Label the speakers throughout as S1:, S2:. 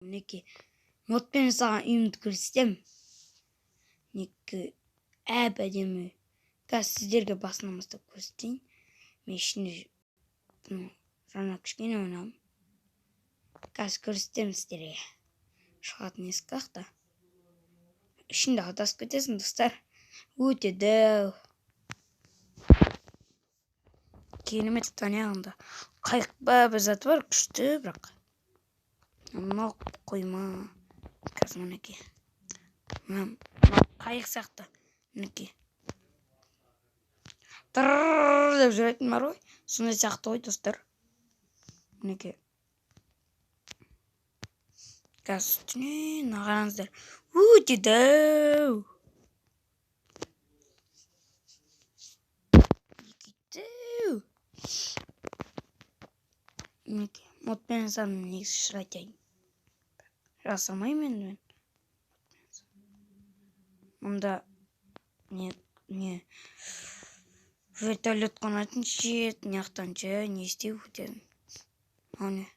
S1: Мінекей модпен жасаған үйімді көрсетемін. Мінекей әп-әдемі. Қазір сіздерге басынан бастап көрсетейін. Мен ішінде жаңа кішкене ойнадым. Қазір көрсетемін сіздерге. Шығатын есік қақта. Ішінде адасып кетесің, достар. Өте дәу. Керемет аяғында қайық бабы заты бар, күшті, бірақ мынау қойма. Қазір мінекей. Қайық сияқты. Мінекей. Тыррррр деп жүретін бар ғой. Сондай сияқты ғой, достар. Мінекей. Қазір түнен қараңыздар. Өте дәу. Мінекей. Модпен жасадым, негізі шыр айтайын. Жасырмаймын енді мен. Мұнда вертолет қонатын жет, неқтан не істеу өтеді. Ау не?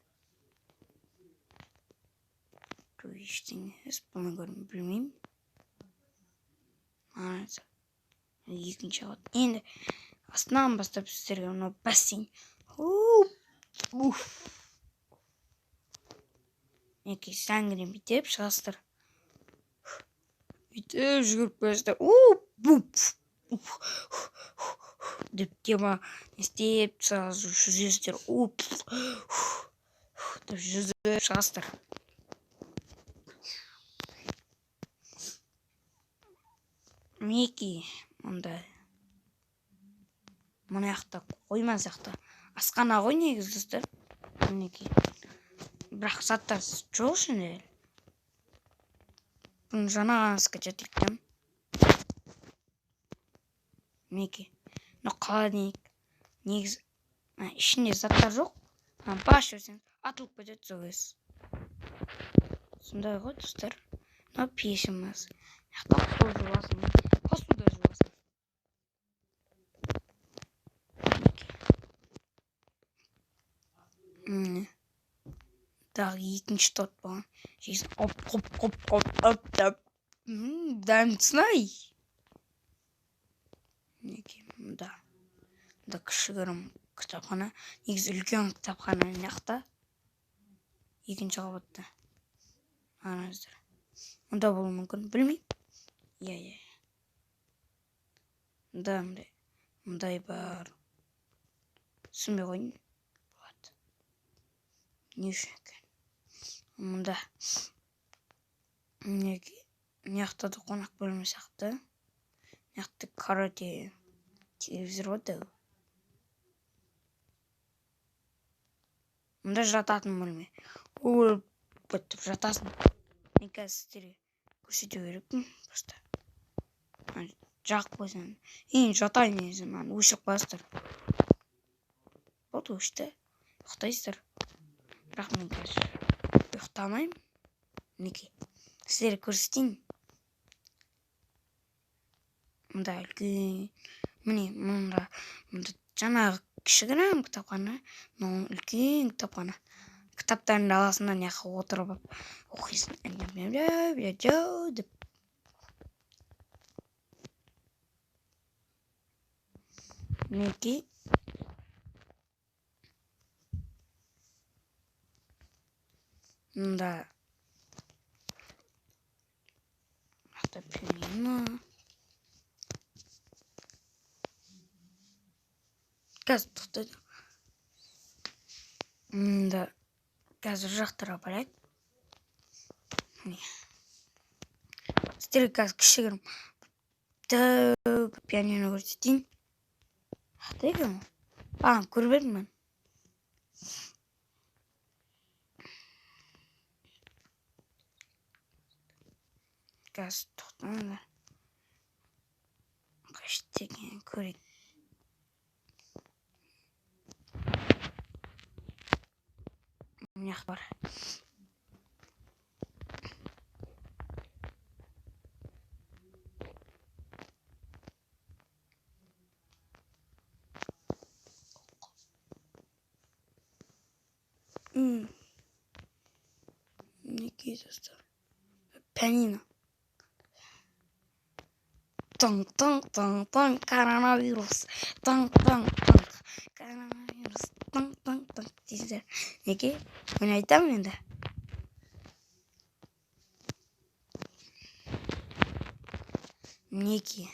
S1: Ештеңе іспілмей көрмей білмеймін. Екінші қат. Енді астынан бастап сіздерге мынау бассейн. Мінекей сәңгірен бүйтіп шығасыздар. Бүйтіп жүгіріп көресіздер. Деп тема істеп жүзесіздер. Деп жүзіп шығасыздар. Мінекей мұндай. Мұны яқта қойма сияқты. Асқана ғой негізі, достар. Мінекей. Бірақ заттар жоқ ішінде. Бұны жаңа скачать еттім. Мінекей. Мұны қалай дейік. Негізі ішінде заттар жоқ. Баш өрсен атылып кетеді сөз. Сондай ғой, достар. Мынау пешіміз. Яқта қол жуасың. Посуда жуасың. Дағы екінші тот болған. Жейсің, оп. Дәмсінай. Мінекей, мұнда кішігірім кітапхана. Негізі үлкен кітапхана яқта. Екінші қабатта. Қараңыздар. Мұнда болуы мүмкін, білмеймін. Иә. Мұндай бар. Түсінбей қойын. Болады. Не үшін екен? Мұнда неқта да қонақ бөлме сияқты. Неқта карате телевизор өті. Мұнда жататын бөлме. Бүттіп жатасың. Мен қазір сіздерге көрсету керекпін. Просто жақып қойсаң. Жатайын десем, өшіп қойсыздар. Вот өшті. Ұйықтайсыздар. Бірақ мен қазір ұйықтамаймын. Мінекей. Сіздерге көрсетейін. Мұнда үлкен. Мұнда жаңағы кішігірім кітапхана. Үлкен кітапхана. Кітаптардың даласынан яқы отырып оқисың. Деп. Мінекей. Мұнда пианино. Қазір тоқтайды. Мұнда қазір жақтыра барайық. Сіздерге қазір кішігірім пианино көрсетейін. Қандай екен? Көрмедім мен. Қазір тоқтаңдар. Қашты екен көрейік. Неқ бар. мінекей достар, пианино. Тың, коронавирус. Тың, коронавирус. Тың дейсіздер. Неге? Мен айтамын енді. Мінекей.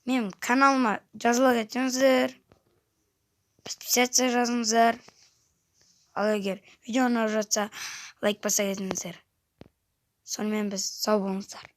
S1: Менің каналыма жазыла кетсеңіздер, подписаться жазыңыздар. Ал егер видео ұнап жатса, лайк баса кетіңіздер. Сонымен біз сау болыңыздар.